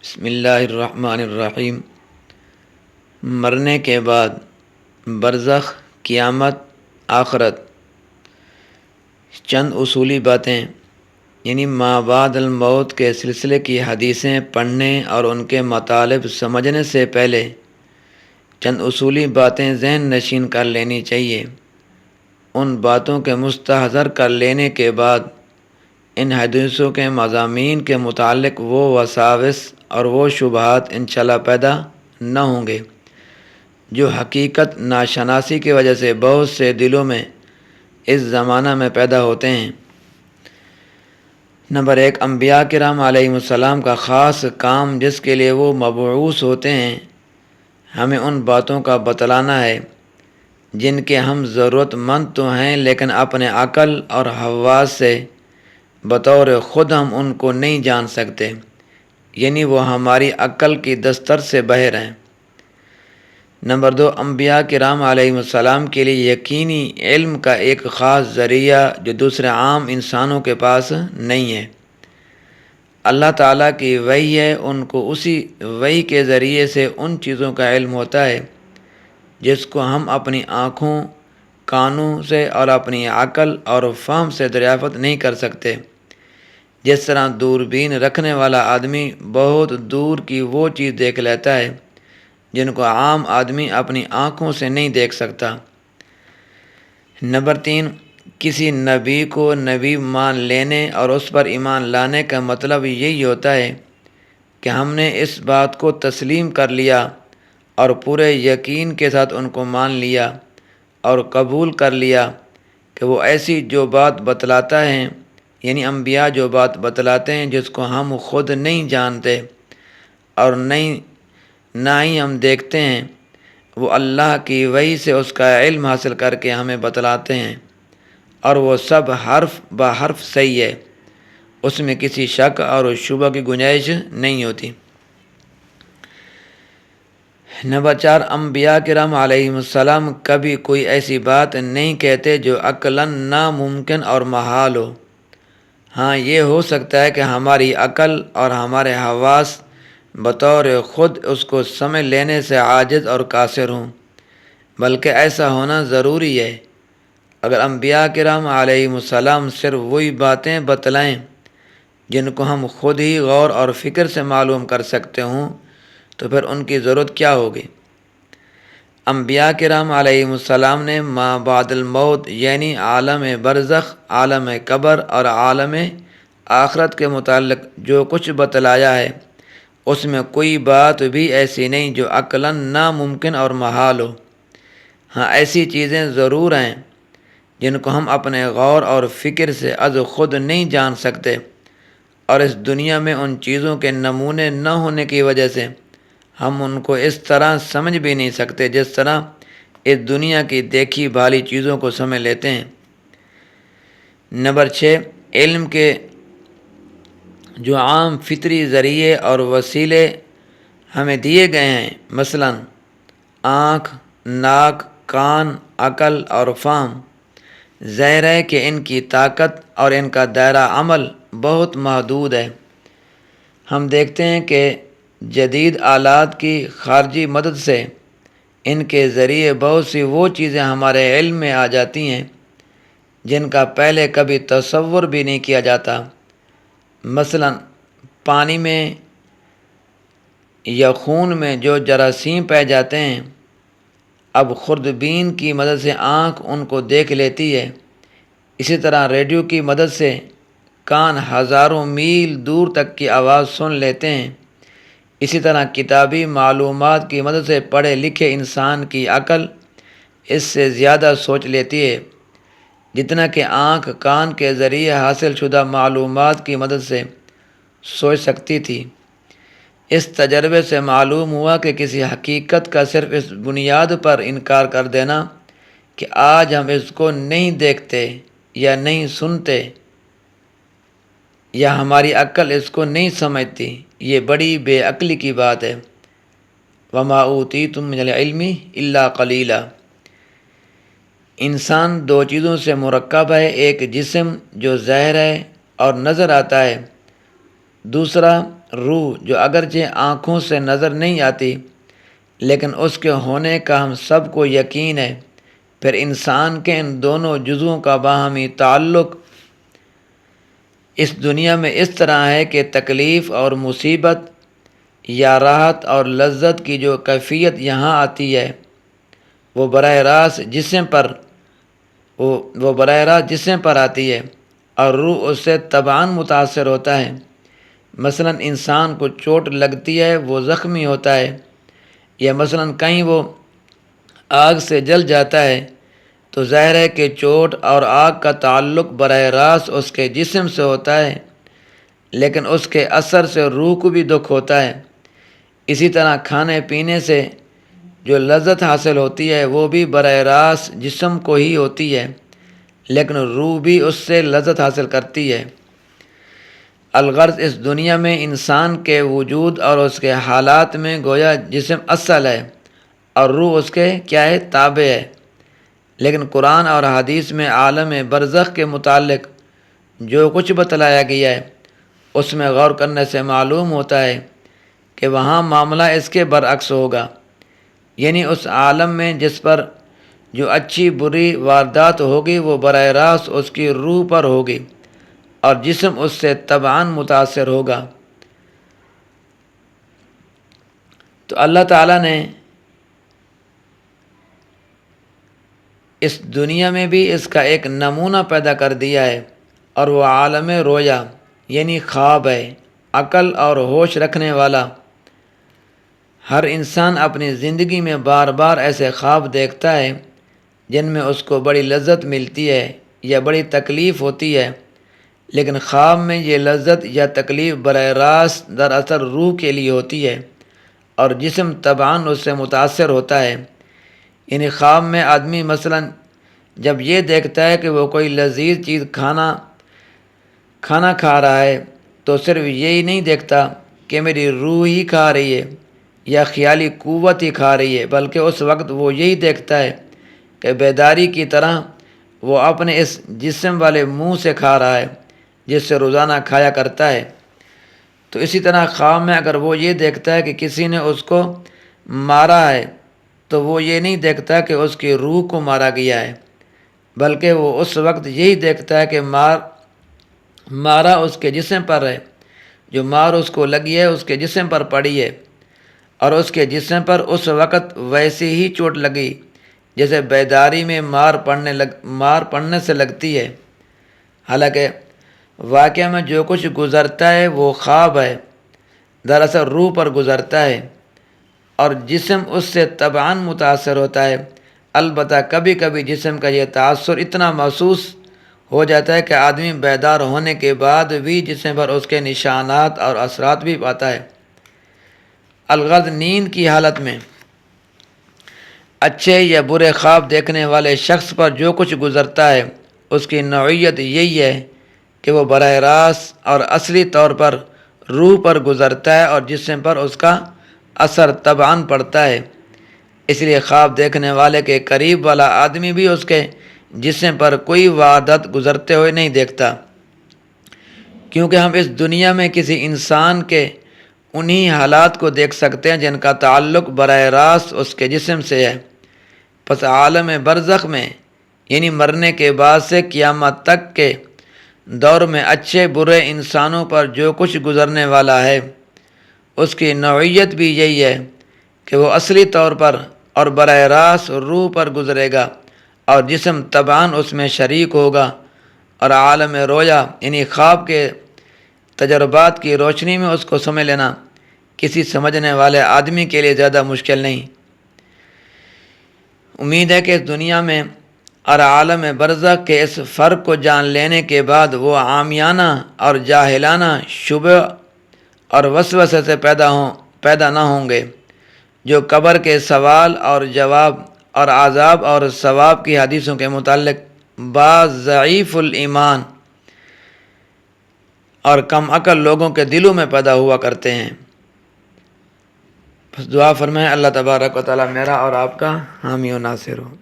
بسم اللہ الرحمن الرحیم۔ مرنے کے بعد برزخ، قیامت، آخرت، چند اصولی باتیں یعنی ما بعد الموت کے سلسلے کی حدیثیں پڑھنے اور ان کے مطالب سمجھنے سے پہلے چند اصولی باتیں ذہن نشین کر لینی چاہیے۔ ان باتوں کے مستحضر کر لینے کے بعد ان حدیثوں کے مضامین کے متعلق وہ وساوس اور وہ شبہات انشاءاللہ پیدا نہ ہوں گے جو حقیقت ناشناسی کی وجہ سے بہت سے دلوں میں اس زمانہ میں پیدا ہوتے ہیں۔ نمبر 1، انبیاء کرام علیہ السلام کا خاص کام جس کے لیے وہ مبعوث ہوتے ہیں، ہمیں ان باتوں کا بتلانا ہے جن کے ہم ضرورت مند تو ہیں لیکن اپنے عقل اور حواس سے بطور خود ہم ان کو نہیں جان سکتے، یعنی وہ ہماری عقل کی دستر سے باہر ہیں۔ نمبر 2، انبیاء کرام علیہ السلام کے لیے یقینی علم کا ایک خاص ذریعہ جو دوسرے عام انسانوں کے پاس نہیں ہے۔ اللہ تعالیٰ کی وحی ہے، ان کو اسی وحی کے ذریعے سے ان چیزوں کا علم ہوتا ہے جس کو ہم اپنی آنکھوں، کانوں سے اور اپنی عقل اور فہم سے دریافت نہیں کر سکتے۔ جس طرح دوربین رکھنے والا آدمی بہت دور کی وہ چیز دیکھ لیتا ہے جن کو عام آدمی اپنی آنکھوں سے نہیں دیکھ سکتا۔ نمبر 3، کسی نبی کو نبی مان لینے اور اس پر ایمان لانے کا مطلب یہی ہوتا ہے کہ ہم نے اس بات کو تسلیم کر لیا اور پورے یقین کے ساتھ ان کو مان لیا اور قبول کر لیا کہ وہ ایسی جو بات بتلاتا ہے، یعنی انبیاء جو بات بتلاتے ہیں جس کو ہم خود نہیں جانتے اور نہ ہی ہم دیکھتے ہیں، وہ اللہ کی وحی سے اس کا علم حاصل کر کے ہمیں بتلاتے ہیں، اور وہ سب حرف بہ حرف صحیح ہے، اس میں کسی شک اور شبہ کی گنجائش نہیں ہوتی۔ نمبر 4، انبیاء کرام علیہ السلام کبھی کوئی ایسی بات نہیں کہتے جو عقلاً ناممکن اور محال ہو۔ ہاں، یہ ہو سکتا ہے کہ ہماری عقل اور ہمارے حواس بطور خود اس کو سمجھ لینے سے عاجز اور قاصر ہوں، بلکہ ایسا ہونا ضروری ہے۔ اگر انبیاء کرام علیہ السلام صرف وہی باتیں بتلائیں جن کو ہم خود ہی غور اور فکر سے معلوم کر سکتے ہوں تو پھر ان کی ضرورت کیا ہوگی؟ انبیاء کرام علیہ السلام نے ما بعد الموت یعنی عالم برزخ، عالم قبر اور عالم آخرت کے متعلق جو کچھ بتلایا ہے اس میں کوئی بات بھی ایسی نہیں جو عقلاً ناممکن اور محال ہو۔ ہاں، ایسی چیزیں ضرور ہیں جن کو ہم اپنے غور اور فکر سے از خود نہیں جان سکتے، اور اس دنیا میں ان چیزوں کے نمونے نہ ہونے کی وجہ سے ہم ان کو اس طرح سمجھ بھی نہیں سکتے جس طرح اس دنیا کی دیکھی بھالی چیزوں کو سمجھ لیتے ہیں۔ نمبر 6، علم کے جو عام فطری ذریعے اور وسیلے ہمیں دیے گئے ہیں، مثلا آنکھ، ناک، کان، عقل اور فہم، ظاہر ہے کہ ان کی طاقت اور ان کا دائرہ عمل بہت محدود ہے۔ ہم دیکھتے ہیں کہ جدید آلات کی خارجی مدد سے ان کے ذریعے بہت سی وہ چیزیں ہمارے علم میں آ جاتی ہیں جن کا پہلے کبھی تصور بھی نہیں کیا جاتا۔ مثلا پانی میں یا خون میں جو جراثیم پائے جاتے ہیں، اب خوردبین کی مدد سے آنکھ ان کو دیکھ لیتی ہے، اسی طرح ریڈیو کی مدد سے کان ہزاروں میل دور تک کی آواز سن لیتے ہیں، اسی طرح کتابی معلومات کی مدد سے پڑھے لکھے انسان کی عقل اس سے زیادہ سوچ لیتی ہے جتنا کہ آنکھ کان کے ذریعے حاصل شدہ معلومات کی مدد سے سوچ سکتی تھی۔ اس تجربے سے معلوم ہوا کہ کسی حقیقت کا صرف اس بنیاد پر انکار کر دینا کہ آج ہم اس کو نہیں دیکھتے یا نہیں سنتے یا ہماری عقل اس کو نہیں سمجھتی، یہ بڑی بے عقلی کی بات ہے۔ وَمَا أُوتِيتُم مِّنَ الْعِلْمِ إِلَّا قَلِيلًا۔ انسان دو چیزوں سے مرکب ہے، ایک جسم جو ظاہر ہے اور نظر آتا ہے، دوسرا روح جو اگرچہ آنکھوں سے نظر نہیں آتی لیکن اس کے ہونے کا ہم سب کو یقین ہے، پھر انسان کے ان دونوں جزوؤں کا باہمی تعلق اس دنیا میں اس طرح ہے کہ تکلیف اور مصیبت یا راحت اور لذت کی جو کیفیت یہاں آتی ہے وہ براہ راست جسم پر آتی ہے اور روح اس سے طبعاً متاثر ہوتا ہے۔ مثلا انسان کو چوٹ لگتی ہے، وہ زخمی ہوتا ہے، یا مثلا کہیں وہ آگ سے جل جاتا ہے تو ظاہر ہے کہ چوٹ اور آگ کا تعلق براہ راست اس کے جسم سے ہوتا ہے، لیکن اس کے اثر سے روح کو بھی دکھ ہوتا ہے۔ اسی طرح کھانے پینے سے جو لذت حاصل ہوتی ہے وہ بھی براہ راست جسم کو ہی ہوتی ہے، لیکن روح بھی اس سے لذت حاصل کرتی ہے۔ الغرض اس دنیا میں انسان کے وجود اور اس کے حالات میں گویا جسم اصل ہے اور روح اس کے کیا ہے؟ تابع ہے۔ لیکن قرآن اور حدیث میں عالم برزخ کے متعلق جو کچھ بتلایا گیا ہے اس میں غور کرنے سے معلوم ہوتا ہے کہ وہاں معاملہ اس کے برعکس ہوگا، یعنی اس عالم میں جس پر جو اچھی بری واردات ہوگی وہ براہ راست اس کی روح پر ہوگی اور جسم اس سے طبعاً متاثر ہوگا۔ تو اللہ تعالیٰ نے اس دنیا میں بھی اس کا ایک نمونہ پیدا کر دیا ہے اور وہ عالم رویا یعنی خواب ہے، عقل اور ہوش رکھنے والا۔ ہر انسان اپنی زندگی میں بار بار ایسے خواب دیکھتا ہے جن میں اس کو بڑی لذت ملتی ہے یا بڑی تکلیف ہوتی ہے، لیکن خواب میں یہ لذت یا تکلیف براہ راست دراصل روح کے لیے ہوتی ہے اور جسم طبعاً اس سے متاثر ہوتا ہے۔ یعنی خواب میں آدمی مثلا جب یہ دیکھتا ہے کہ وہ کوئی لذیذ چیز کھانا کھا رہا ہے تو صرف یہی نہیں دیکھتا کہ میری روح ہی کھا رہی ہے یا خیالی قوت ہی کھا رہی ہے، بلکہ اس وقت وہ یہی دیکھتا ہے کہ بیداری کی طرح وہ اپنے اس جسم والے منہ سے کھا رہا ہے جس سے روزانہ کھایا کرتا ہے۔ تو اسی طرح خواب میں اگر وہ یہ دیکھتا ہے کہ کسی نے اس کو مارا ہے تو وہ یہ نہیں دیکھتا کہ اس کی روح کو مارا گیا ہے، بلکہ وہ اس وقت یہی دیکھتا ہے کہ مارا اس کے جسم پر ہے، جو مار اس کو لگی ہے اس کے جسم پر پڑی ہے اور اس کے جسم پر اس وقت ویسی ہی چوٹ لگی جیسے بیداری میں مار پڑنے سے لگتی ہے۔ حالانکہ واقعہ میں جو کچھ گزرتا ہے وہ خواب ہے، دراصل روح پر گزرتا ہے اور جسم اس سے طبعاً متاثر ہوتا ہے۔ البتہ کبھی کبھی جسم کا یہ تاثر اتنا محسوس ہو جاتا ہے کہ آدمی بیدار ہونے کے بعد بھی جسم پر اس کے نشانات اور اثرات بھی پاتا ہے۔ الغرض نیند کی حالت میں اچھے یا برے خواب دیکھنے والے شخص پر جو کچھ گزرتا ہے اس کی نوعیت یہی ہے کہ وہ براہ راست اور اصلی طور پر روح پر گزرتا ہے اور جسم پر اس کا اثر طبعاً پڑتا ہے۔ اس لیے خواب دیکھنے والے کے قریب والا آدمی بھی اس کے جسم پر کوئی واردات گزرتے ہوئے نہیں دیکھتا، کیونکہ ہم اس دنیا میں کسی انسان کے انہی حالات کو دیکھ سکتے ہیں جن کا تعلق براہ راست اس کے جسم سے ہے۔ پس عالم برزخ میں یعنی مرنے کے بعد سے قیامت تک کے دور میں اچھے برے انسانوں پر جو کچھ گزرنے والا ہے اس کی نوعیت بھی یہی ہے کہ وہ اصلی طور پر اور براہ راست روح پر گزرے گا اور جسم طبعاً اس میں شریک ہوگا، اور عالم رویا یعنی خواب کے تجربات کی روشنی میں اس کو سمجھ لینا کسی سمجھنے والے آدمی کے لیے زیادہ مشکل نہیں۔ امید ہے کہ اس دنیا میں اور عالم برزخ کے اس فرق کو جان لینے کے بعد وہ عامیانہ اور جاہلانہ شبہ اور وسوسے سے پیدا نہ ہوں گے جو قبر کے سوال اور جواب اور عذاب اور ثواب کی حدیثوں کے متعلق بعض ضعیف الایمان اور کم عقل لوگوں کے دلوں میں پیدا ہوا کرتے ہیں۔ بس دعا فرمائیں اللہ تبارک و تعالی میرا اور آپ کا حامی و ناصر ہو۔